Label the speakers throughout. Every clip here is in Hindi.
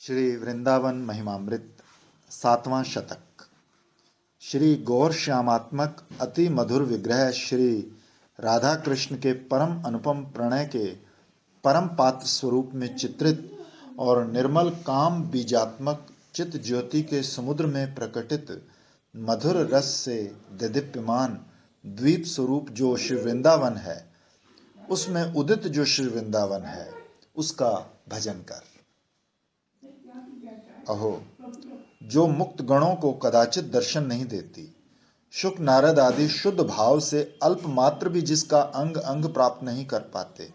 Speaker 1: श्री वृंदावन महिमामृत 7वां शतक। श्री गौर श्यामात्मक अति मधुर विग्रह श्री राधा कृष्ण के परम अनुपम प्रणय के परम पात्र स्वरूप में चित्रित और निर्मल काम बीजात्मक चित ज्योति के समुद्र में प्रकटित मधुर रस से देदीप्यमान द्वीप स्वरूप जो श्री वृंदावन है, उसमें उदित जो श्री वृंदावन है, उसका भजन कर। अहो, जो मुक्त गणों को कदाचित दर्शन नहीं देती, शुक नारद आदि शुद्ध भाव से अल्प मात्र भी जिसका अंग अंग प्राप्त नहीं कर पाते,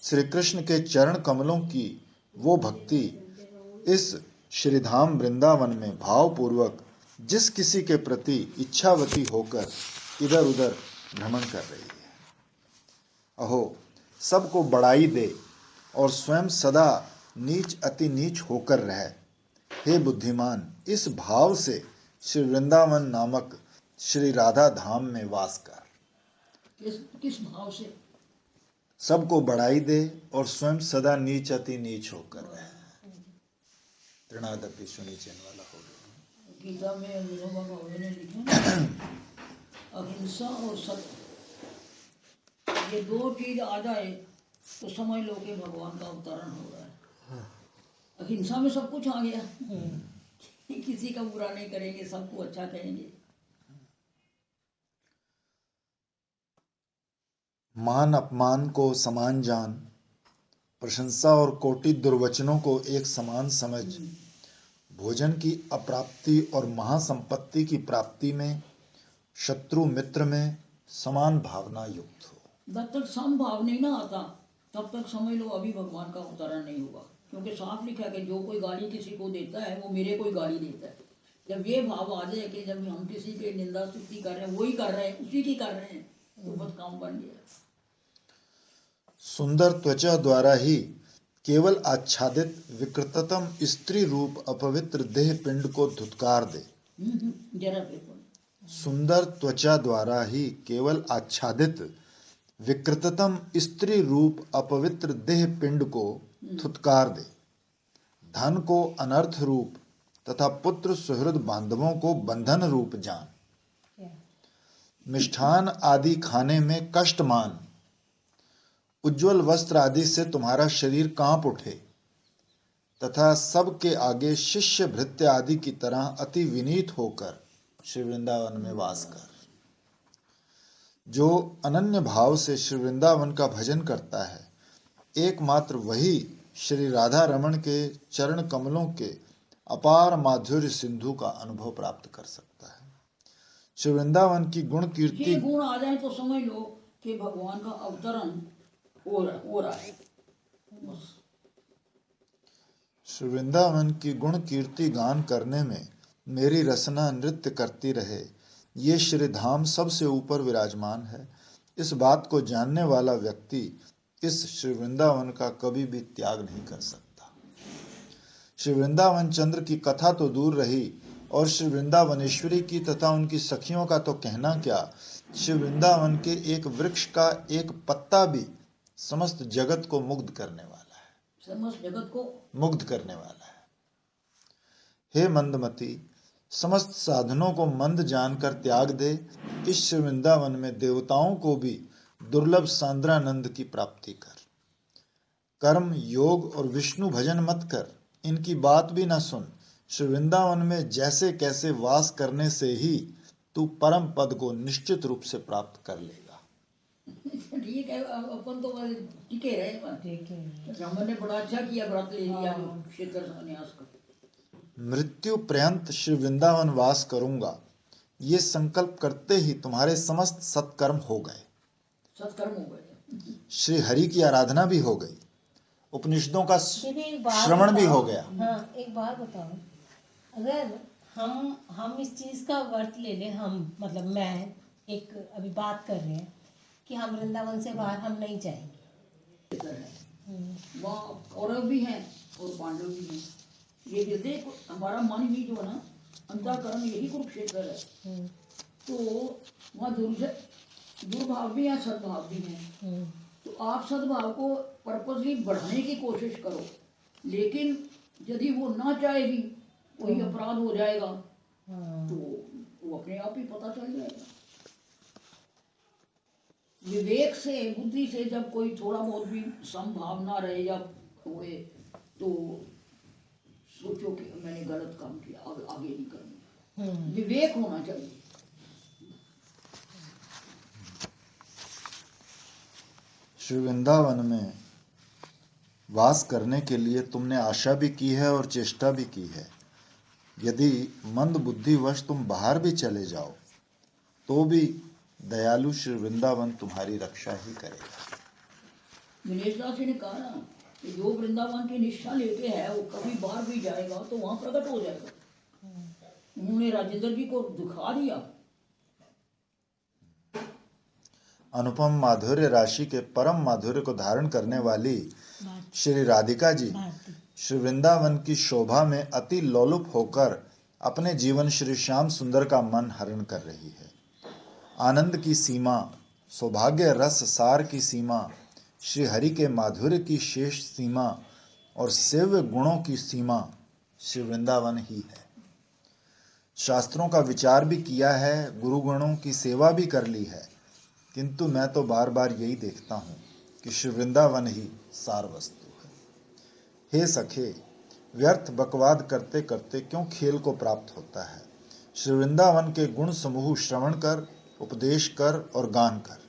Speaker 1: श्री कृष्ण के चरण कमलों की वो भक्ति इस श्रीधाम वृंदावन में भावपूर्वक जिस किसी के प्रति इच्छावती होकर इधर उधर भ्रमण कर रही है, अहो, सबको बड़ाई दे और स्वयं सदा नीच अति नीच होकर रहे। हे बुद्धिमान, इस भाव से श्री वृंदावन नामक श्री राधा धाम में वास कर।
Speaker 2: किस भाव से?
Speaker 1: सबको बढ़ाई दे और स्वयं सदा नीच अति नीच होकर रहे। तृणादपि सुनीचन वाला हो गया।
Speaker 2: गीता में विनोबा भावे ने लिखा अहिंसा और सत्य, ये दो चीज आ जाए तो समझ लो कि भगवान का अवतरण हो रहा है। अहिंसा में सब कुछ आ गया, किसी का बुरा नहीं करेंगे, सबको अच्छा कहेंगे।
Speaker 1: मान अपमान को समान जान, प्रशंसा और कोटि दुर्वचनों को एक समान समझ, भोजन की अप्राप्ति और महासंपत्ति की प्राप्ति में, शत्रु मित्र में समान भावना युक्त हो।
Speaker 2: जब तक समभाव नहीं ना आता तब तक समझ लो अभी भगवान का अवतरण नहीं हुआ, क्योंकि साफ लिखा कि जो कोई गाली किसी को देता है वो मेरे को ही गाली देता है। जब ये भाव आ जाए कि जब हम किसी की निंदा स्तुति कर रहे हैं, वही कर रहे हैं, उसी की कर रहे हैं, तो बस काम बन गया।
Speaker 1: सुंदर त्वचा द्वारा ही केवल आच्छादित विकृततम स्त्री रूप अपवित्र देह पिंड को धुतकार दे।
Speaker 2: जरा पेपर।
Speaker 1: सुंदर त्वचा द्वारा ही केवल आच्छादित विकृततम स्त्री रूप अपवित्र देह पिंड को धुतकार दे। धन को अनर्थ रूप तथा पुत्र सुहृद बांधवों को बंधन रूप जान। मिष्ठान आदि खाने में कष्ट मान, उज्जवल वस्त्र आदि से तुम्हारा शरीर कांप उठे, तथा सबके आगे शिष्य भृत्य आदि की तरह अति विनीत होकर श्री वृंदावन में वास कर। जो अनन्य भाव से श्री वृंदावन का भजन करता है, एकमात्र वही श्री राधा रमण के चरण कमलों के अपार माधुर्य सिंधु का अनुभव प्राप्त कर सकता है। श्री वृंदावन की गुण कीर्ति,
Speaker 2: ये गुण आ जाए तो समझ लो कि भगवान का अवतरण हो रहा है।
Speaker 1: श्री वृंदावन की गुण कीर्ति गान करने में मेरी रसना नृत्य करती रहे, ये श्री धाम सबसे ऊपर विराजमान है। इस बात को जानने वाला व्यक्ति इस श्री वृंदावन का कभी भी त्याग नहीं कर सकता। श्री वृंदावन चंद्र की कथा तो दूर रही, और श्री वृंदावनेश्वरी की तथा उनकी सखियों का तो कहना क्या, श्री वृंदावन के एक वृक्ष का एक पत्ता भी समस्त जगत को मुग्ध करने वाला है,
Speaker 2: समस्त जगत को
Speaker 1: मुग्ध करने वाला है। हे मंदमती, समस्त साधनों को मंद जानकर त्याग दे। इस श्री वृंदावन में देवताओं को भी दुर्लभ सांद्रानंद की प्राप्ति कर। कर्म योग और विष्णु भजन मत कर, इनकी बात भी न सुन। श्री वृंदावन में जैसे कैसे वास करने से ही तू परम पद को निश्चित रूप से प्राप्त कर लेगा।
Speaker 2: ठीक है, अपन तो टिके रहे। हमने बड़ा अच्छा किया, व्रत ले लिया क्षेत्र संन्यास का।
Speaker 1: मृत्यु पर्यंत श्री वृंदावन वास करूंगा, ये संकल्प करते ही तुम्हारे समस्त सत्कर्म हो गए।
Speaker 2: सत्कर्म हो गए,
Speaker 1: श्री हरि की आराधना भी हो गई, उपनिषदों का श्रवण भी हो गया।
Speaker 3: हाँ, एक बात बताओ, अगर हम इस चीज का व्रत ले लें, हम मतलब मैं एक अभी बात कर रहे हैं कि हम वृंदावन से बाहर हम नहीं जाएंगे।
Speaker 2: वहाँ कौरव भी हैं और पांडव भी हैं। ये जैसे हमारा मन भी जो है ना, अंतःकरण यही कुरुक्षेत्र है, तो वहाँ दुर्भाव भी है, सद्भाव भी है। तो आप सद्भाव को पर्पसली बढ़ाने की कोशिश करो, लेकिन यदि वो ना चाहेगी कोई अपराध हो जाएगा
Speaker 3: हाँ,
Speaker 2: तो वो अपने आप ही पता चल जाएगा। विवेक से बुद्धि से जब कोई थोड़ा बहुत भी संभावना रहे या हुए तो सोचो कि मैंने गलत काम किया, अब आगे नहीं करना। विवेक होना चाहिए।
Speaker 1: श्री वृंदावन में वास करने के लिए तुमने आशा भी की है और चेष्टा भी की है। यदि मंद बुद्धिवश तुम बाहर भी चले जाओ तो भी दयालु श्री वृंदावन तुम्हारी रक्षा ही करेगा।
Speaker 2: दिनेश दास जी ने कहा ना कि जो वृंदावन की निष्ठा लेके है वो कभी बाहर भी जाएगा तो वहां प्रकट हो जाएगा। उन्होंने राजेंद्र जी को दिखा दिया।
Speaker 1: अनुपम माधुर्य राशि के परम माधुर्य को धारण करने वाली श्री राधिका जी श्री वृंदावन की शोभा में अति लोलुप होकर अपने जीवन श्री श्याम सुंदर का मन हरण कर रही है। आनंद की सीमा, सौभाग्य रस सार की सीमा, श्री हरि के माधुर्य की शेष सीमा और सेव्य गुणों की सीमा श्री वृंदावन ही है। शास्त्रों का विचार भी किया है, गुरु गणों की सेवा भी कर ली है, किंतु मैं तो बार बार यही देखता हूँ कि श्री वृंदावन ही सार वस्तु है। हे सखे, व्यर्थ बकवाद करते करते क्यों खेल को प्राप्त होता है। श्री वृंदावन के गुण समूह श्रवण कर, उपदेश कर और गान कर।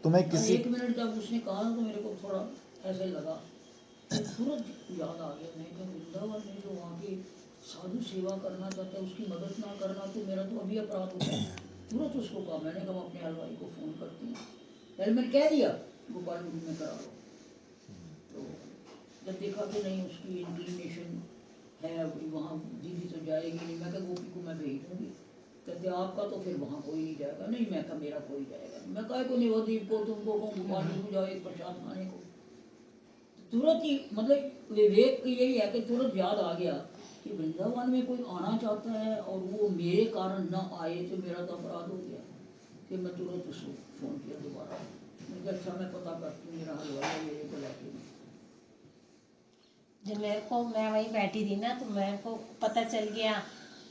Speaker 1: तुम्हें किसी
Speaker 2: एक मिनट जब उसने कहा तो मेरे को थोड़ा ऐसे लगा, तुरंत याद आ गया। मैं कि वृंदावन में जो वहाँ के साधु सेवा करना चाहता है उसकी मदद ना करना तो मेरा तो अभी अपराध होता है। तुरंत उसको कहा, मैंने कहा अपने हलवाई को फोन करती हूँ। पहले मैंने कह दिया गोपाल गुरु में करा लो, तो जब देखा कि नहीं उसकी इंक्लिनेशन है वहाँ दीदी तो जाएगी नहीं, मैं कहा गोपी को मैं भेज दूँगी। कहते आपका तो फिर वहाँ कोई नहीं जाएगा। नहीं, मैं कहा मेरा कोई जाएगा। मैं कहा को नहीं, वो दीप को तुमको गोपाल गुरु जाओ एक प्रसाद खाने को। तुरंत ही मतलब विवेक यही है कि तुरंत याद आ गया कि वृंदावन में कोई आना चाहता है और वो मेरे कारण न आए तो मेरा तो अपराध हो गया। फिर मैं तुरंत उसको फोन किया दोबारा। मैं अच्छा मैं पता करती हूँ, मेरा हलवाई मेरे को लाके।
Speaker 3: जब मेरे को, मैं वहीं बैठी थी ना तो मेरे को पता चल गया,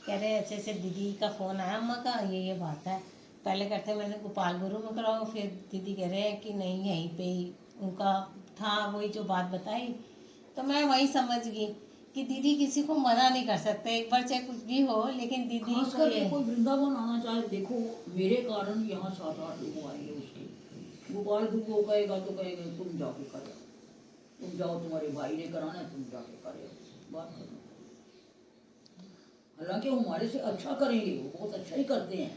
Speaker 3: कह रहे ऐसे ऐसे दीदी का फ़ोन आया अम्मा का, ये बात है। पहले कहते मैंने गोपाल गुरु में कराओ, फिर दीदी कह रहे हैं कि नहीं यहीं पे ही उनका था, वही जो बात बताई। तो मैं वही समझ गई कि दीदी किसी को मना नहीं कर सकते, एक बार चाहे कुछ भी हो, लेकिन दीदी
Speaker 2: खास
Speaker 3: को
Speaker 2: करके
Speaker 3: ये
Speaker 2: कोई वृंदावन आना चाहे, देखो मेरे कारण यहाँ 7-8 लोग आएंगे उसके। गोपाल गुरु को कहेगा तो कहेगा तुम जाके कर, तुम जाओ, तुम्हारे भाई ने कराना है, तुम जाके करे, बात खत्म। हालांकि वो हमारे से अच्छा करेंगे, वो बहुत अच्छा ही करते हैं।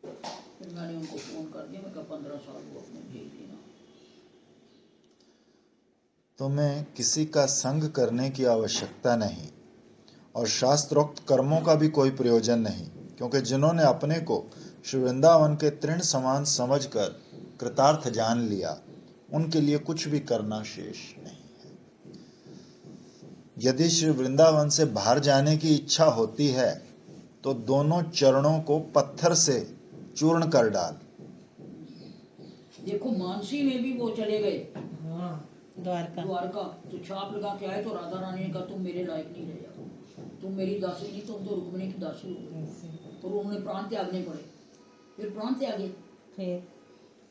Speaker 2: फिर मैंने उनको फोन कर दिया, मैं कहा 15 साल वो अपने भेज देना।
Speaker 1: तुम्हें किसी का संग करने की आवश्यकता नहीं और शास्त्रोक्त कर्मों का भी कोई प्रयोजन नहीं, क्योंकि जिन्होंने अपने को श्री वृंदावन के तृण समान समझकर कृतार्थ जान लिया, उनके लिए कुछ भी करना शेष नहीं है। यदि श्री वृंदावन से बाहर जाने की इच्छा होती है तो दोनों चरणों को पत्थर से चूर्ण कर डाल।
Speaker 2: देखो मानसी में भी वो चले गए
Speaker 3: द्वारका,
Speaker 2: तो छाप लगा के आए तो राधा रानी ने कहा तुम मेरे लायक नहीं रह जाओ, तुम मेरी दासी नहीं, तुम तो रुक्मिणी की दासी हो गई। और उन्होंने प्राण त्यागने पड़े, फिर प्राण त्यागे।
Speaker 3: फिर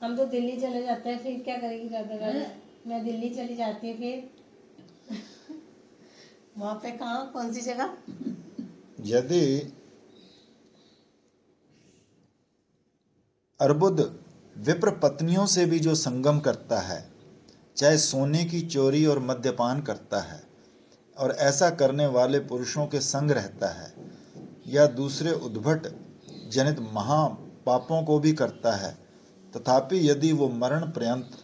Speaker 3: हम तो दिल्ली चले जाते हैं, फिर क्या करेगी राधा रानी? मैं दिल्ली चली जाती है, फिर वहाँ पे कहाँ, कौन सी जगह?
Speaker 1: यदि अर्बुद विप्र पत्नियों से भी जो संगम करता है, चाहे सोने की चोरी और मद्यपान करता है और ऐसा करने वाले पुरुषों के संग रहता है, या दूसरे उद्भट जनित महा पापों को भी करता है, तथापि यदि वो मरण पर्यंत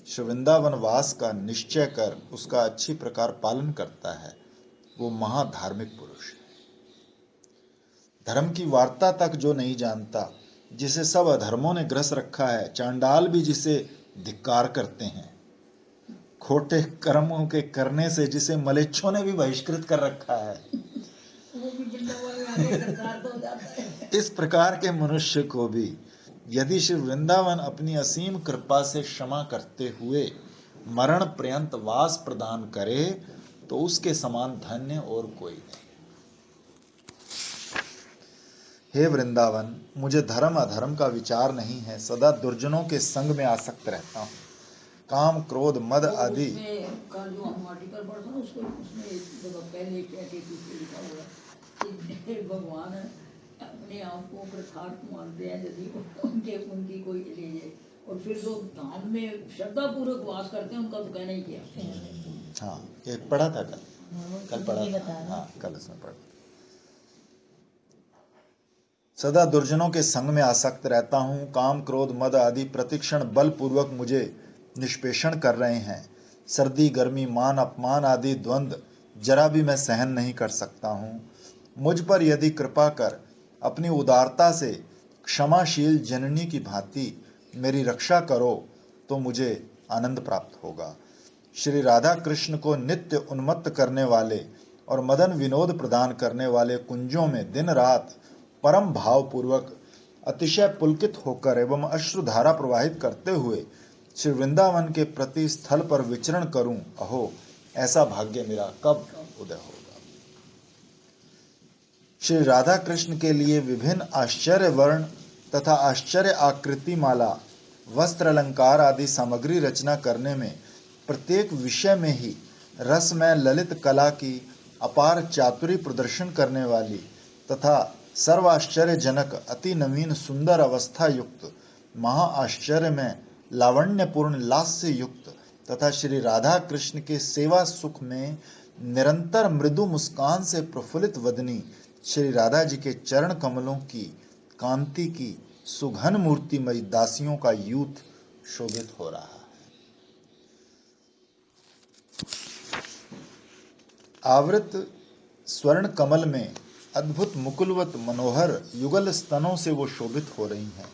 Speaker 1: श्री वृंदावन वास का निश्चय कर उसका अच्छी प्रकार पालन करता है, वो महाधार्मिक पुरुष है। धर्म की वार्ता तक जो नहीं जानता, जिसे सब अधर्मों ने ग्रस रखा है, चांडाल भी जिसे धिक्कार करते हैं, खोटे कर्मों के करने से जिसे मलेच्छों ने भी बहिष्कृत कर रखा है,
Speaker 2: वो भी वृंदावन में आके धिक्कार तो हो जाता है।
Speaker 1: इस प्रकार के मनुष्य को भी यदि श्री वृंदावन अपनी असीम कृपा से क्षमा करते हुए मरण पर्यंत वास प्रदान करे तो उसके समान धन्य और कोई नहीं। हे वृंदावन, मुझे धर्म अधर्म का विचार नहीं है, सदा दुर्जनों के संग में आसक्त रहता हूँ। काम क्रोध मद आदि
Speaker 2: उसमें का जो हम आर्टिकल पढ़ा था उसको उसमें एक जगह पहले क्या के पीछे लिखा हुआ है कि भगवान अपने आप को कृतार्थ मानते हैं यदि उनके उनकी कोई ले जाए, और फिर जो धाम में श्रद्धा पूर्वक वास करते हैं उनका तो कहना ही क्या।
Speaker 1: हाँ, ये पढ़ा था कल पढ़ा
Speaker 3: ये
Speaker 1: था।
Speaker 3: बता रहा
Speaker 1: हाँ, कल इसमें पढ़ा। सदा दुर्जनों के संग में आसक्त रहता हूँ। काम क्रोध मद आदि प्रतिक्षण बलपूर्वक मुझे निष्पेषण कर रहे हैं। सर्दी गर्मी मान अपमान आदि द्वंद्व जरा भी मैं सहन नहीं कर सकता हूँ। मुझ पर यदि कृपा कर अपनी उदारता से क्षमाशील जननी की भांति मेरी रक्षा करो तो मुझे आनंद प्राप्त होगा। श्री राधा कृष्ण को नित्य उन्मत्त करने वाले और मदन विनोद प्रदान करने वाले कुंजों में दिन रात परम भाव पूर्वक अतिशय पुलकित होकर एवं अश्रुधारा प्रवाहित करते हुए श्री वृंदावन के प्रति स्थल पर विचरण करूं, अहो ऐसा भाग्य मेरा कब उदय होगा। श्री राधा कृष्ण के लिए विभिन्न आश्चर्य वर्ण तथा आश्चर्य आकृति माला वस्त्र अलंकार आदि सामग्री रचना करने में प्रत्येक विषय में ही रसमय ललित कला की अपार चातुरी प्रदर्शन करने वाली तथा सर्वाश्चर्यजनक अति नवीन सुंदर अवस्था युक्त महा आश्चर्य में लावण्यपूर्ण लास्य युक्त तथा श्री राधा कृष्ण के सेवा सुख में निरंतर मृदु मुस्कान से प्रफुल्लित वदनी श्री राधा जी के चरण कमलों की कांति की सुघन मूर्तिमयी दासियों का यूथ शोभित हो रहा है। आवृत स्वर्ण कमल में अद्भुत मुकुलवत मनोहर युगल स्तनों से वो शोभित हो रही हैं।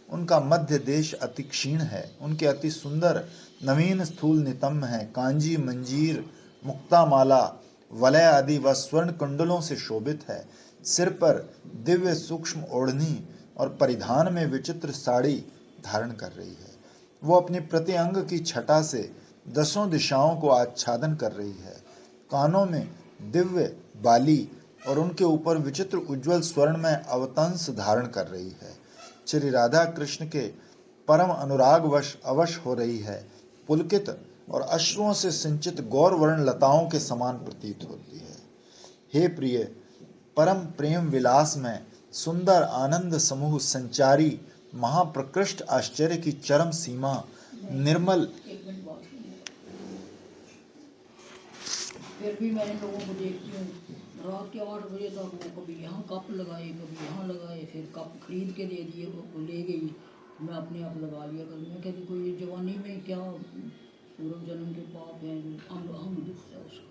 Speaker 1: उनका मध्य देश अति क्षीण है, उनके अति सुंदर नवीन स्थूल नितंब हैं। कांजी मंजीर मुक्तामाला वलय आदि व स्वर्ण कुंडलों से शोभित है। सिर पर दिव्य सूक्ष्म ओढ़नी और परिधान में विचित्र साड़ी धारण कर रही है। वो अपनी प्रति अंग की छटा से दसों दिशाओं को आच्छादन कर रही है। कानों में दिव्य बाली और उनके ऊपर विचित्र उज्जवल स्वर्ण में अवतंस धारण कर रही है। श्री राधा कृष्ण के परम अनुराग वश अवश हो रही है। पुलकित और अश्रुओं से सिंचित गौर वर्ण लताओं के समान प्रतीत होती है। हे प्रिय, परम प्रेम विलास में सुंदर आनंद समूह संचारी महाप्रकृष्ट आश्चर्य की चरम सीमा निर्मल।
Speaker 2: एक मिनट बात सुनिए। फिर भी मैं इन लोगों को देखती हूँ रात के 8 बजे तक वो कभी यहाँ कप लगाए कभी यहाँ लगाए, फिर कप खरीद के दे दिए, वो ले गई, मैं अपने आप लगा लिया कर। मैं कहती कोई ये जवानी में क्या पूर्व जन्म के पाप हैं जो अंग अंग दुखता है उसका,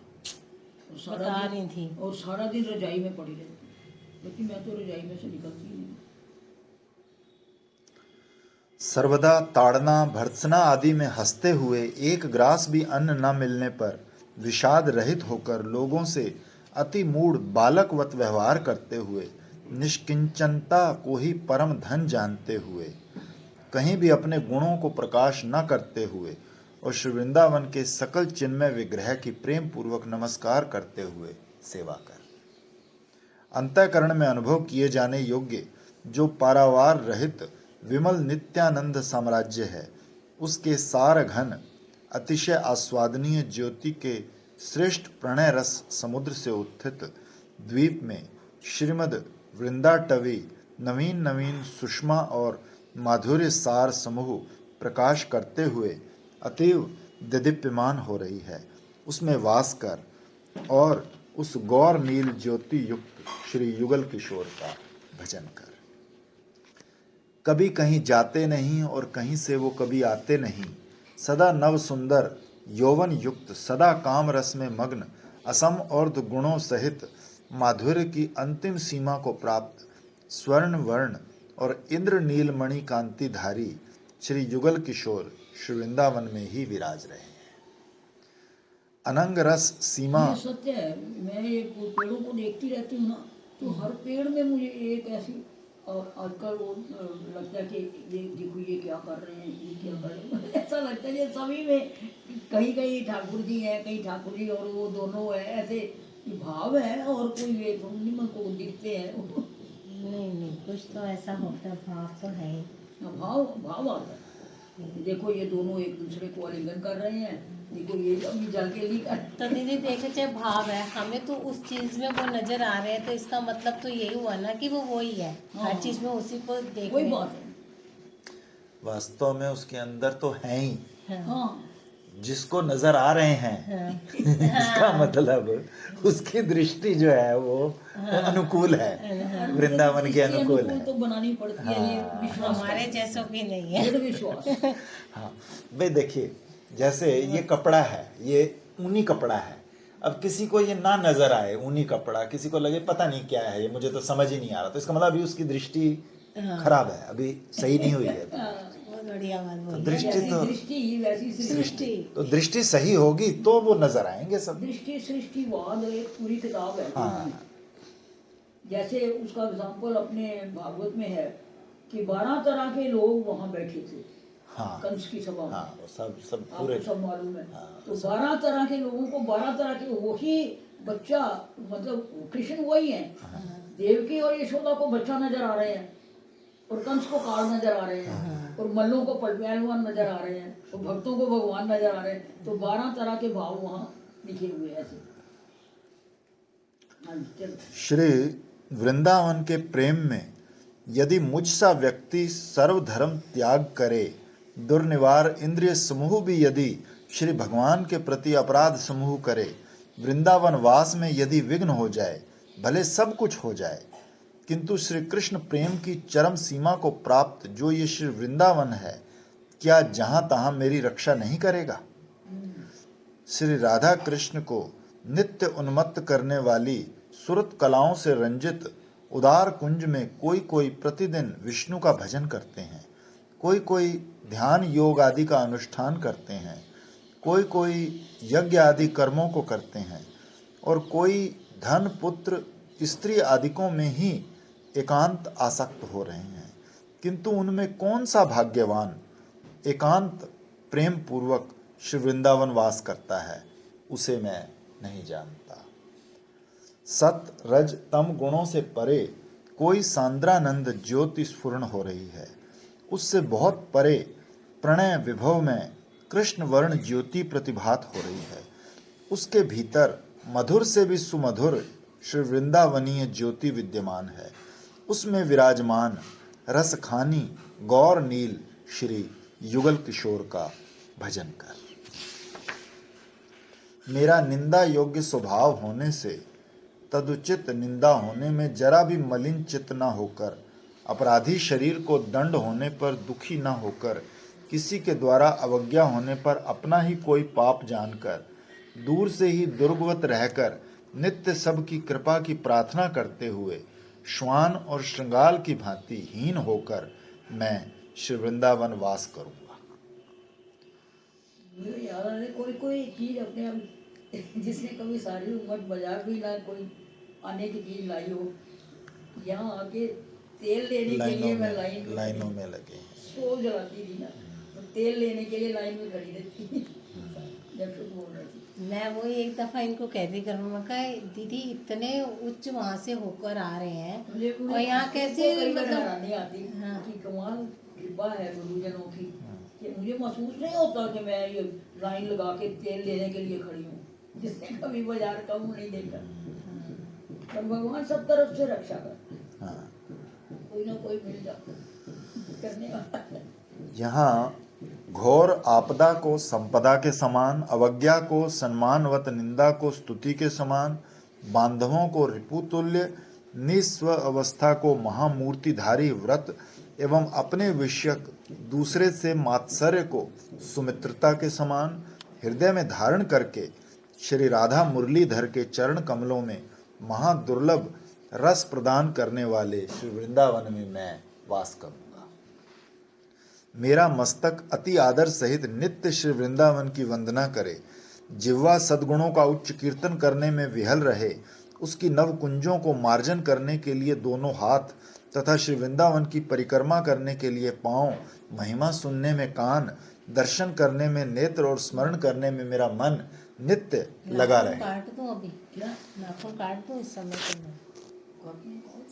Speaker 2: और
Speaker 3: बता रही थी।
Speaker 2: और सारा दिन रजाई में पड़ी रहती, लेकिन मैं तो रजाई में से निकलती ही नहीं।
Speaker 1: सर्वदा ताड़ना भर्त्सना आदि में हंसते हुए एक ग्रास भी अन्न न मिलने पर विषाद रहित होकर लोगों से अति मूढ़ बालकवत व्यवहार करते हुए निष्किंचनता को ही परम धन जानते हुए कहीं भी अपने गुणों को प्रकाश न करते हुए और श्री वृंदावन के सकल चिन्मय विग्रह की प्रेम पूर्वक नमस्कार करते हुए सेवा कर अंतःकरण में अनुभव किए जाने योग्य जो पारावार रहित विमल नित्यानंद साम्राज्य है, उसके सार घन अतिशय आस्वादनीय ज्योति के श्रेष्ठ प्रणय रस समुद्र से उत्थित द्वीप में श्रीमद वृंदाटवी नवीन नवीन सुषमा और माधुर्य सार समूह प्रकाश करते हुए अतीव दिदीप्यमान हो रही है। उसमें वास कर और उस गौर नील ज्योति युक्त श्री युगल किशोर का भजन कर। कभी कहीं जाते नहीं और कहीं से वो कभी आते नहीं, सदा नव सुंदर यौवन युक्त सदा काम रस में मग्न असम और गुणों सहित माधुर्य की अंतिम सीमा को प्राप्त स्वर्ण वर्ण और इंद्र नीलमणि कांतिधारी श्री युगल किशोर श्री वृंदावन में ही विराज रहे हैं। अनंग रस सीमा
Speaker 2: ये सत्य है। मैं ये पेड़ों को देखती रहती हूँ ना, तो हर पेड़ में मुझे एक ऐसी और आजकल वो लगता है कि ये देखो ये क्या कर रहे हैं, ये क्या कर रहे हैं। ऐसा लगता है कि सभी में कहीं कहीं ठाकुर जी हैं, कहीं ठाकुर जी और वो दोनों है, ऐसे भाव है और कोई वे निमन को दिखते हैं।
Speaker 3: नहीं, कुछ तो ऐसा होता है, भाव तो है ही।
Speaker 2: भाव भाव आता है। देखो ये दोनों एक दूसरे को आलिंगन कर रहे हैं, देखो ये अभी जाके नहीं कर।
Speaker 3: तो दीदी देखो, चाहे भाव है, हमें तो उस चीज में वो नजर आ रहे हैं, तो इसका मतलब तो यही हुआ ना कि वो वही है। हर चीज में उसी को देख
Speaker 2: वही
Speaker 3: रहे
Speaker 2: बात
Speaker 3: हैं।
Speaker 2: है।
Speaker 1: वास्तव में उसके अंदर तो है ही,
Speaker 2: हाँ
Speaker 1: जिसको नजर आ रहे हैं इसका मतलब उसकी दृष्टि जो है वो अनुकूल है, वृंदावन के अनुकूल है।
Speaker 2: तो बनानी पड़ती है, ये विश्वास
Speaker 3: हमारे जैसों की नहीं है।
Speaker 2: दृढ़ विश्वास।
Speaker 1: हाँ भाई देखिए, जैसे ये कपड़ा है, ये ऊनी कपड़ा है। अब किसी को ये ना नजर आए ऊनी कपड़ा, किसी को लगे पता नहीं क्या है ये, मुझे तो समझ ही नहीं आ रहा, तो इसका मतलब अभी उसकी दृष्टि खराब है, अभी सही नहीं हुई है।
Speaker 3: बहुत बढ़िया बात
Speaker 1: तो
Speaker 3: बोली।
Speaker 1: दृष्टि तो
Speaker 2: दृष्टि ही वैसी सृष्टि।
Speaker 1: तो दृष्टि सही होगी तो वो नजर आएंगे सब।
Speaker 2: दृष्टि सृष्टिवाद एक पूरी किताब है।
Speaker 1: हाँ
Speaker 2: जैसे उसका एग्जाम्पल अपने भागवत में है कि 12 तरह के लोग वहां बैठे थे
Speaker 1: हाँ
Speaker 2: कंस की सभा में।
Speaker 1: हाँ, वो सब
Speaker 2: आपको
Speaker 1: पूरे
Speaker 2: सब मालूम है।
Speaker 1: हाँ,
Speaker 2: तो 12 तरह के लोगों को 12 तरह के वही बच्चा, मतलब कृष्ण वही है। देवकी और यशोदा को बच्चा नजर आ रहे हैं, और कंस को काल नजर आ रहे हैं, और मल्लों को पहलवान नजर आ रहे हैं, और भक्तों को भगवान नजर आ रहे हैं। तो 12 तरह के भाव वहाँ लिखे हुए हैं ऐसे। हाँ जी, चलो।
Speaker 1: श्री वृंदावन के प्रेम में यदि मुझसा व्यक्ति सर्वधर्म त्याग करे, दुर्निवार इंद्रिय समूह भी यदि श्री भगवान के प्रति अपराध समूह करे, वृंदावन वास में यदि विघ्न हो जाए, भले सब कुछ हो जाए, किंतु श्री कृष्ण प्रेम की चरम सीमा को प्राप्त जो ये श्री वृंदावन है, क्या जहां तहां मेरी रक्षा नहीं करेगा? श्री राधा कृष्ण को नित्य उन्मत्त करने वाली सुरत कलाओं से रंजित उदार कुंज में कोई कोई प्रतिदिन विष्णु का भजन करते हैं, कोई कोई ध्यान योग आदि का अनुष्ठान करते हैं, कोई कोई यज्ञ आदि कर्मों को करते हैं, और कोई धन पुत्र स्त्री आदिकों में ही एकांत आसक्त हो रहे हैं, किंतु उनमें कौन सा भाग्यवान एकांत प्रेम पूर्वक श्री वृंदावन वास करता है, उसे मैं नहीं जानता। सत रज तम गुणों से परे कोई सांद्रानंद ज्योति स्फुरण हो रही है, उससे बहुत परे प्रणय विभव में कृष्ण वर्ण ज्योति प्रतिभात हो रही है, उसके भीतर मधुर से भी सुमधुर श्री वृंदावनीय ज्योति विद्यमान है, उसमें विराजमान रसखानी गौर नील श्री युगल किशोर का भजन कर। मेरा निंदा योग्य स्वभाव होने से तदुचित निंदा होने में जरा भी मलिन चित्त न होकर, अपराधी शरीर को दंड होने पर दुखी न होकर, किसी के द्वारा अवज्ञा होने पर अपना ही कोई पाप जानकर, दूर से ही दुर्गवत रहकर नित्य सब की कृपा की प्रार्थना करते हुए श्वान और श्रृंगाल की भांति हीन होकर मैं श्री वृंदावन वास करूंगा।
Speaker 2: मुझे याद आ रहा है कोई कोई चीज अपने आप जिसने कभी सारी उम्र बाजार भी ना कोई आने की चीज लाई हो, यहाँ आके तेल लेने के लिए मैं
Speaker 1: लाइनों में लगे
Speaker 2: स्टोव जलाती थी ना, तो तेल लेने के लिए लाइन में खड़ी रहती थी जब शुरू बोल रही थी।
Speaker 3: मैं वो एक दफा इनको कहती करूँ, मैं कहा दीदी इतने उच्च वहाँ से होकर आ रहे हैं और यहाँ कैसे, मतलब
Speaker 2: हैरानी आती कि कमाल कृपा है गुरुजनों की कि मुझे महसूस नहीं होता कि मैं ये लाइन लगा के तेल लेने के लिए खड़ी हूँ, जिसने कभी बाजार का मुंह नहीं देखा। पर भगवान सब तरफ से रक्षा कर, कोई ना कोई मिल जाता करने वाला।
Speaker 1: यहाँ घोर आपदा को संपदा के समान, अवज्ञा को सम्मानवत, निंदा को स्तुति के समान, बांधवों को रिपुतुल्य, निस्व अवस्था को महामूर्तिधारी व्रत एवं अपने विषयक दूसरे से मात्सर्य को सुमित्रता के समान हृदय में धारण करके श्री राधा मुरलीधर के चरण कमलों में महादुर्लभ रस प्रदान करने वाले श्री वृंदावन में मैं वास करूंगा। मेरा मस्तक अति आदर सहित नित्य श्री वृंदावन की वंदना करे, जिह्वा सद्गुणों का उच्च कीर्तन करने में विहल रहे, उसकी नव कुंजों को मार्जन करने के लिए दोनों हाथ तथा श्री वृंदावन की परिक्रमा करने के लिए पांव, महिमा सुनने में कान, दर्शन करने में नेत्र और स्मरण करने में मेरा मन नित्य लगा रहे।
Speaker 3: काट दो अभी,
Speaker 2: क्या
Speaker 3: नाखून काट दो इस समय के में।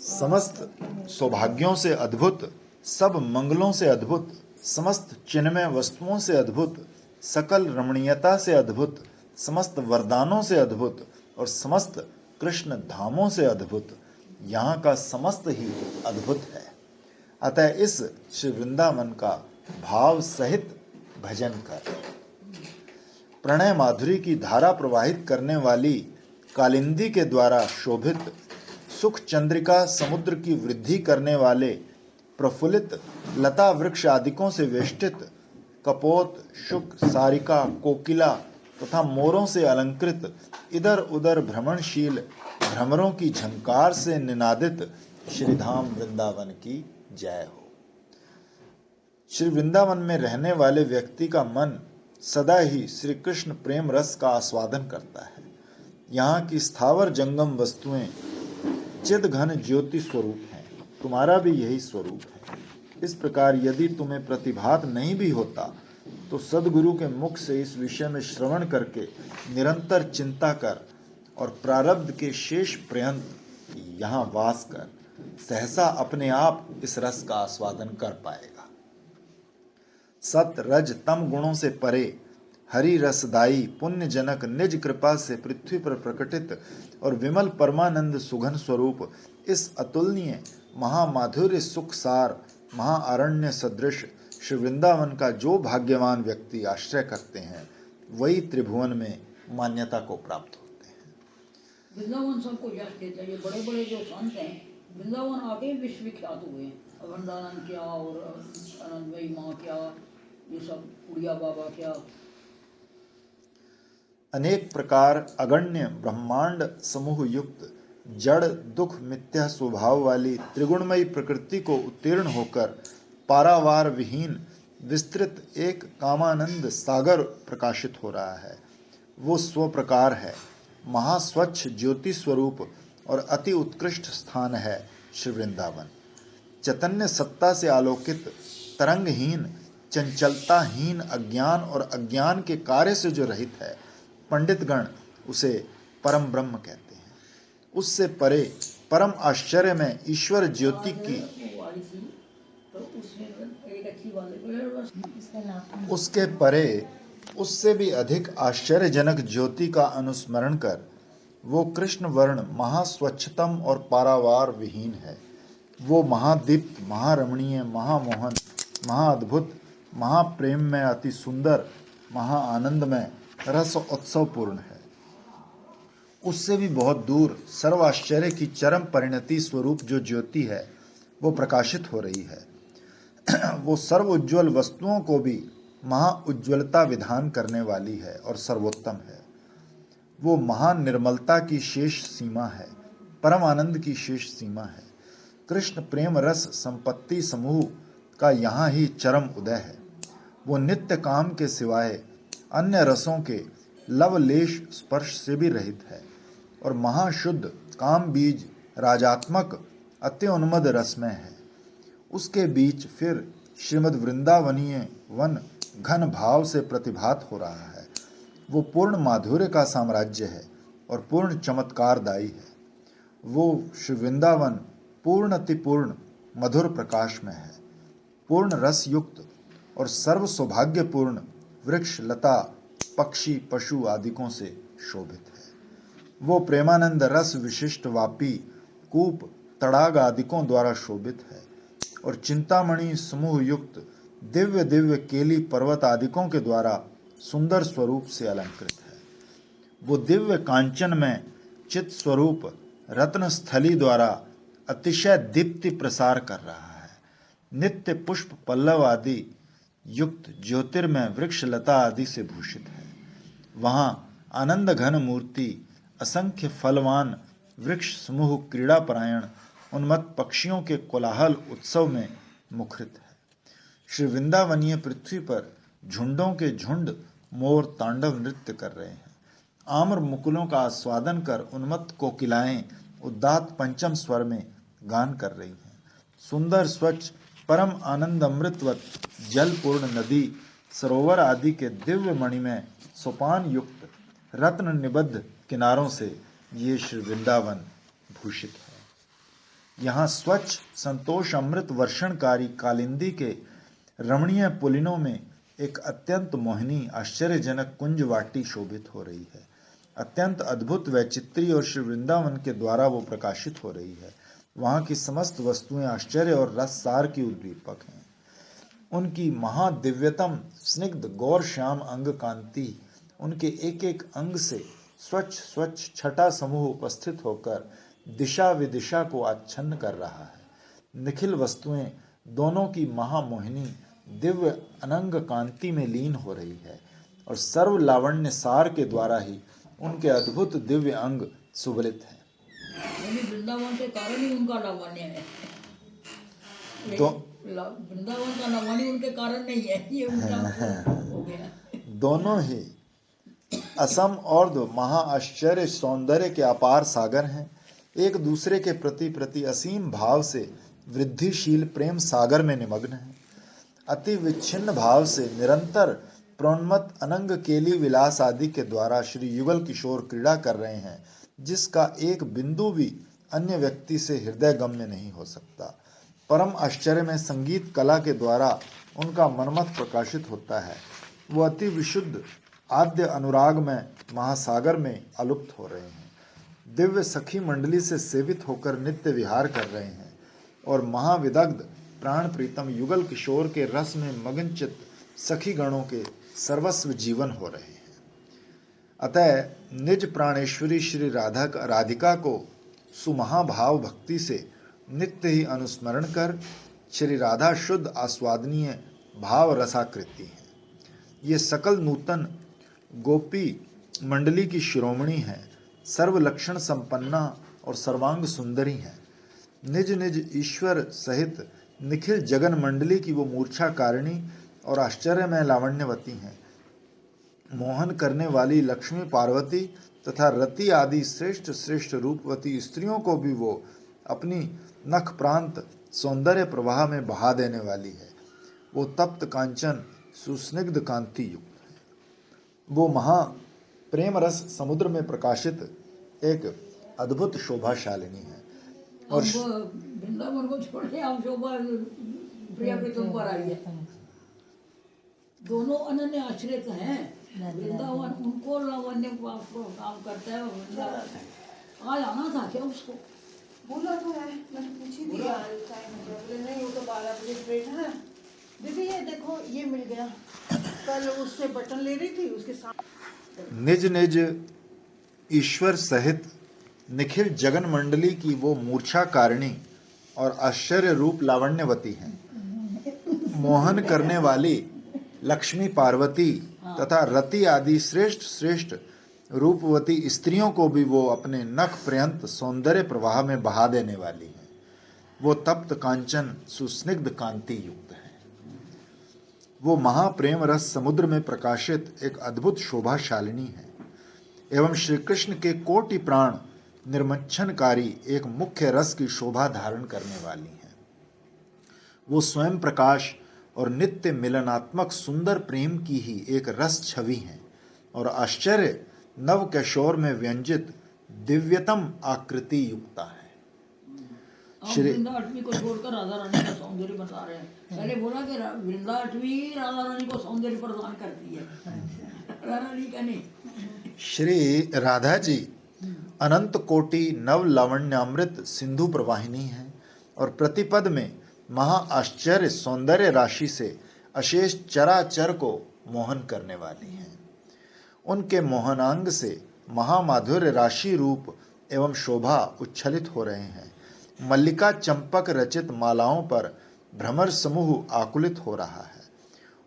Speaker 1: समस्त सौभाग्यों से अद्भुत, सब मंगलों से अद्भुत, समस्त चिन्मय वस्तुओं से अद्भुत, सकल रमणीयता से अद्भुत, समस्त वरदानों से अद्भुत और समस्त कृष्ण धामों से अद्भुत, यहाँ का समस्त ही अद्भुत है। अतः इस श्री वृंदावन का भाव सहित भजन कर। प्रणय माधुरी की धारा प्रवाहित करने वाली कालिंदी के द्वारा शोभित, सुख चंद्रिका समुद्र की वृद्धि करने वाले प्रफुल्लित लता वृक्ष आदिकों से वेष्टित, कपोत, शुक, सारिका, कोकिला तथा मोरों से अलंकृत, इधर उधर भ्रमणशील भ्रमरों की झंकार से निनादित श्रीधाम वृंदावन की जय हो। श्री वृंदावन में रहने वाले व्यक्ति का मन सदा ही श्री कृष्ण प्रेम रस का आस्वादन करता है। यहाँ की स्थावर जंगम वस्तुएं चिद घन ज्योति स्वरूप हैं, तुम्हारा भी यही स्वरूप है। इस प्रकार यदि तुम्हें प्रतिभात नहीं भी होता तो सदगुरु के मुख से इस विषय में श्रवण करके निरंतर चिंता कर और प्रारब्ध के शेष पर्यंत यहाँ वास कर सहसा अपने आप इस रस का आस्वादन कर पाएगा। सत रज तम गुणों से परे हरि रसदाई पुण्य जनक निज कृपा से पृथ्वी पर प्रकटित और विमल परमानंद सुघन स्वरूप इस अतुलनीय महामाधुर्य सुखसार महाअरण्य सदृश श्री वृंदावन का जो भाग्यवान व्यक्ति आश्रय करते हैं वही त्रिभुवन में मान्यता को प्राप्त होते हैं।
Speaker 2: वृंदावन सबको यश देता है। ये बड़े बड़े जो संत हैं वृंदावन आगे विश्वविख्यात हुए हैं। अखंडानंद क्या और आनंदमयी माँ क्या, ये सब उड़िया बाबा क्या।
Speaker 1: अनेक प्रकार अगण्य ब्रह्मांड समूह युक्त जड़ दुख मिथ्या स्वभाव वाली त्रिगुणमयी प्रकृति को उत्तीर्ण होकर पारावार विहीन विस्तृत एक कामानंद सागर प्रकाशित हो रहा है। वो स्व प्रकार है, महास्वच्छ ज्योति स्वरूप और अति उत्कृष्ट स्थान है श्री वृंदावन। चैतन्य सत्ता से आलोकित, तरंगहीन, चंचलताहीन अज्ञान और अज्ञान के कार्य से जो रहित है, पंडितगण उसे परम ब्रह्म कहते हैं। उससे परे परम आश्चर्य में ईश्वर ज्योति की, उसके परे उससे भी अधिक आश्चर्यजनक ज्योति का अनुस्मरण कर वो कृष्ण वर्ण महास्वच्छतम और पारावार विहीन है। वो महादीप्त, महारमणीय, महामोहन, महाअद्भुत, महाप्रेम में अति सुंदर, महाआनंदमय, रस उत्सव पूर्ण है। उससे भी बहुत दूर सर्वाश्चर्य की चरम परिणति स्वरूप जो ज्योति है वो प्रकाशित हो रही है। वो सर्व उज्ज्वल वस्तुओं को भी महाउज्ज्वलता विधान करने वाली है और सर्वोत्तम है। वो महान निर्मलता की शेष सीमा है, परम आनंद की शेष सीमा है। कृष्ण प्रेम रस संपत्ति समूह का यहाँ ही चरम उदय है। वो नित्य काम के सिवाय अन्य रसों के लवलेश स्पर्श से भी रहित है और महाशुद्ध काम बीज राजात्मक अत्योन्मद रसमय है। उसके बीच फिर श्रीमद् वृंदावनीय वन घन भाव से प्रतिभात हो रहा है। वो पूर्ण माधुर्य का साम्राज्य है और पूर्ण चमत्कारदायी है। वो श्री वृंदावन पूर्ण अतिपूर्ण मधुर प्रकाश में है, पूर्ण रस युक्त और सर्व सौभाग्यपूर्ण वृक्ष लता पक्षी पशु आदिकों से शोभित है। वो प्रेमानंद रस विशिष्ट वापी कूप तड़ाग आदिकों द्वारा शोभित है और चिंतामणि समूह युक्त दिव्य दिव्य केली पर्वत आदिकों के द्वारा सुंदर स्वरूप से अलंकृत है। वो दिव्य कांचन में चित स्वरूप रत्न स्थली द्वारा अतिशय दीप्ति प्रसार कर रहा है। नित्य पुष्प पल्लव आदि युक्त ज्योतिर्मय वृक्ष लता आदि से भूषित है। वहाँ आनंद घन मूर्ति असंख्य फलवान वृक्ष समूह क्रीड़ापरायण उन्मत्त पक्षियों के कोलाहल उत्सव में मुखरित है। श्री वृंदावनीय पृथ्वी पर झुंडों के झुंड मोर तांडव नृत्य कर रहे हैं। आम्र मुकुलों का आस्वादन कर उन्मत्त कोकिलाएं उदात्त पंचम स्वर में गान कर रही हैं। सुंदर स्वच्छ परम आनंद अमृतवत जल पूर्ण नदी सरोवर आदि के दिव्य मणिमय सोपान युक्त रत्न निबद्ध किनारों से ये श्री वृंदावन भूषित है। यहाँ स्वच्छ संतोष अमृत वर्षणकारी कालिंदी के रमणीय पुलिनों में एक अत्यंत मोहिनी आश्चर्यजनक कुंज वाटी शोभित हो रही है। अत्यंत अद्भुत वैचित्री और श्री वृंदावन के द्वारा वो प्रकाशित हो रही है। वहाँ की समस्त वस्तुएं आश्चर्य और रस सार की उद्दीपक हैं। उनकी महादिव्यतम स्निग्ध गौर श्याम अंग कांति उनके एक एक अंग से स्वच्छ स्वच्छ छटा समूह उपस्थित होकर दिशा विदिशा को आच्छन्न कर रहा है। निखिल वस्तुएं दोनों की महामोहिनी दिव्य अनंग कांति में लीन हो रही है और सर्व लावण्य सार के द्वारा ही उनके अद्भुत दिव्य अंग सुबलित है।
Speaker 2: वृंदावन के कारण ही उनका लावण्य है। वृंदावन का लावण्य उनके कारण नहीं है, ये उनका हो गया।
Speaker 1: दोनों ही असम और दो महाआश्चर्य सौंदर्य के अपार सागर हैं। एक दूसरे के प्रति असीम भाव से वृद्धिशील प्रेम सागर में निमग्न है। अति विच्छिन्न भाव से निरंतर प्रोन्मत्त अनंग केली विलास आदि के द्वारा श्री युगल किशोर क्रीड़ा कर रहे हैं, जिसका एक बिंदु भी अन्य व्यक्ति से हृदय गम्य नहीं हो सकता। परम आश्चर्य में संगीत कला के द्वारा उनका मनमत प्रकाशित होता है। वो अति विशुद्ध आद्य अनुराग में महासागर में अलुप्त हो रहे हैं। दिव्य सखी मंडली से सेवित होकर नित्य विहार कर रहे हैं और महाविदग्ध प्राण प्रीतम युगल किशोर के रस में मगन चित्त सखी गणों के सर्वस्व जीवन हो रहे हैं। अतः निज प्राणेश्वरी श्री राधिका को सुमहाभाव भक्ति से नित्य ही अनुस्मरण कर श्री राधा शुद्ध आस्वादनीय भाव रसाकृति है। ये सकल नूतन गोपी मंडली की शिरोमणि है, सर्वलक्षण संपन्ना और सर्वांग सुंदरी है। निज निज ईश्वर सहित निखिल जगन मंडली की वो मूर्छा कारिणी और आश्चर्यमय लावण्यवती हैं। मोहन करने वाली लक्ष्मी पार्वती तथा रति आदि श्रेष्ठ श्रेष्ठ रूपवती स्त्रियों को भी वो अपनी नख प्रांत सौंदर्य प्रवाह में बहा देने वाली है। वो तप्त कांचन सुस्निग्ध कांति युक्त है। वो महा प्रेम रस समुद्र में प्रकाशित एक अद्भुत शोभाशालिनी है।
Speaker 2: और वृंदावन को छोड़ के हम शोभा प्रिया प्रीतम पर आई है। दोनों अनन्य आश्रित हैं। वृंदावन उनको लावण्य काम करता है। वृंदावन आज आना था क्या उसको?
Speaker 4: बोला तो है, मैंने पूछी थी यार टाइम नहीं, वो तो 12 बजे ट्रेन है ना। दीदी ये देखो ये मिल गया, कल उससे बटन ले रही थी उसके साथ।
Speaker 1: निज निज ईश्वर सहित निखिल जगन मंडली की वो मूर्छा कारिणी और आश्चर्य रूप लावण्यवती हैं। मोहन करने वाली लक्ष्मी पार्वती तथा रति आदि श्रेष्ठ श्रेष्ठ रूपवती स्त्रियों को भी वो अपने नख पर्यंत सौंदर्य प्रवाह में बहा देने वाली है। वो तप्त कांचन सुस्निग्ध कांति युक्त है। वो महाप्रेम रस समुद्र में प्रकाशित एक अद्भुत शोभाशालिनी है एवं श्री कृष्ण के कोटि प्राण निर्मच्छनकारी एक मुख्य रस की शोभा धारण करने वाली है। वो स्वयं प्रकाश और नित्य मिलनात्मक सुंदर प्रेम की ही एक रस छवि है और आश्चर्य नव किशोर में व्यंजित दिव्यतम आकृति युक्ता है।
Speaker 2: वृंदाष्टमी को छोड़कर राधा रानी का सौंदर्य बता रहे हैं। पहले बोला कि वृंदाष्टमी राधा रानी को सौंदर्य प्रदान करती है, राधा रानी का नहीं।
Speaker 1: श्री राधा जी अनंत कोटि नव लावण्यामृत सिंधु प्रवाहिनी है और प्रतिपद में महा आश्चर्य सौंदर्य राशि से अशेष चराचर को मोहन करने वाली है। उनके मोहनांग से महामाधुर्य राशि रूप एवं शोभा उच्छलित हो रहे हैं। मल्लिका चंपक रचित मालाओं पर भ्रमर समूह आकुलित हो रहा है।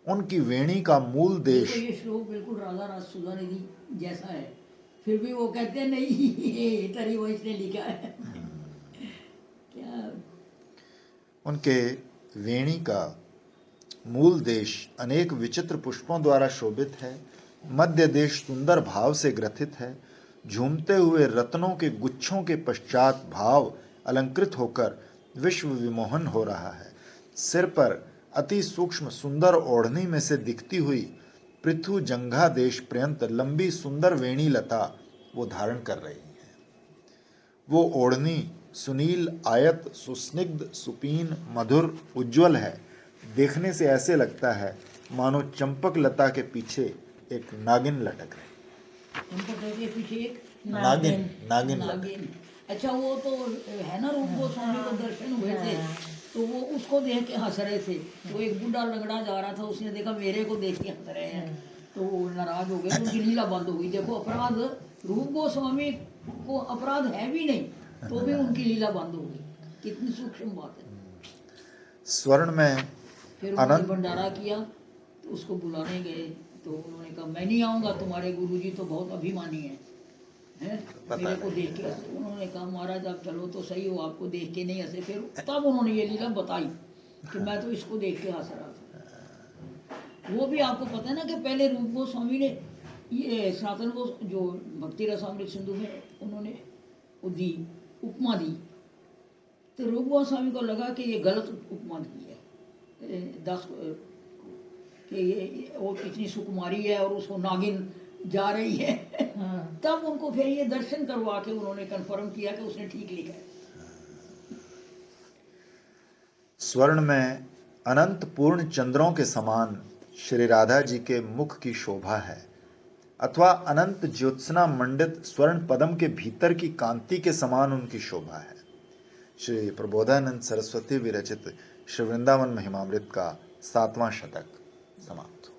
Speaker 1: उनकी वेणी का मूल देश
Speaker 2: ये श्लोक बिल्कुल राधा रासुदा निधि जैसा है, फिर भी वो कहते हैं नहीं तरी वो इसने लिखा है। क्या
Speaker 1: उनके वेणी का मूल देश अनेक विचित्र पुष्पों द्वारा शोभित है। मध्य देश सुंदर भाव से ग्रथित है। झूमते हुए रत्नों के गुच्छों के पश्चात भाव अलंकृत होकर विश्व विमोहन हो रहा है। सिर पर अति सूक्ष्म सुंदर ओढ़नी में से दिखती हुई पृथु जंघा देश पर्यंत लंबी सुंदर वेणी लता वो धारण कर रही है। वो ओढ़नी सुनील, आयत, सुस्निग्ध, सुपीन, मधुर, उज्जवल है। देखने से ऐसे लगता है मानो चंपक लता के पीछे एक नागिन लटक है।
Speaker 2: चंपक के पीछे एक
Speaker 1: नागिन नागिन लटक।
Speaker 2: नागिन। अच्छा, वो तो है ना, रूप गोस्वामी को दर्शन हुए थे, तो वो उसको देख के हंस रहे थे। तो एक बूढ़ा लंगड़ा जा रहा था, उसने देखा मेरे को देख के हंस रहे हैं, तो वो नाराज हो गए, उनकी लीला बंद हो गई। देखो, अपराध रूप गोस्वामी को अपराध है भी नहीं, तो भी उनकी लीला बंद हो गई। कितनी सूक्ष्म बात है।
Speaker 1: स्वर्ण में
Speaker 2: फिर उन्होंने
Speaker 1: अनंत
Speaker 2: भंडारा किया, तो उसको बुलाने गए, तो उन्होंने कहा मैं नहीं आऊँगा, तुम्हारे गुरुजी तो बहुत अभिमानी हैं, मेरे को देख के हंसे। उन्होंने कहा महाराज आप चलो तो सही हो, आपको देख के नहीं हंसे। फिर तब उन्होंने ये लीला बताई कि मैं तो इसको देख के हंस रहा था। वो भी आपको पता है ना कि पहले रूप गोस्वामी ने ये सनातन को जो भक्ति रसामृत सिंधु में उन्होंने वो दी, उपमा दी, तो रूप गोस्वामी को लगा कि ये गलत उपमा दी है, 10 कि ये वो इतनी सुकुमारी है और उसको नागिन जा रही है। तब उनको फिर ये दर्शन करवा के उन्होंने कंफर्म किया कि उसने ठीक लिखा है।
Speaker 1: स्वर्ण में अनंत पूर्ण चंद्रों के समान श्री राधा जी के मुख की शोभा है, अथवा अनंत ज्योत्सना मंडित स्वर्ण पदम के भीतर की कांति के समान उनकी शोभा है। श्री प्रबोधानंद सरस्वती विरचित श्री वृंदावन महिमामृत का 7वां शतक समाप्त।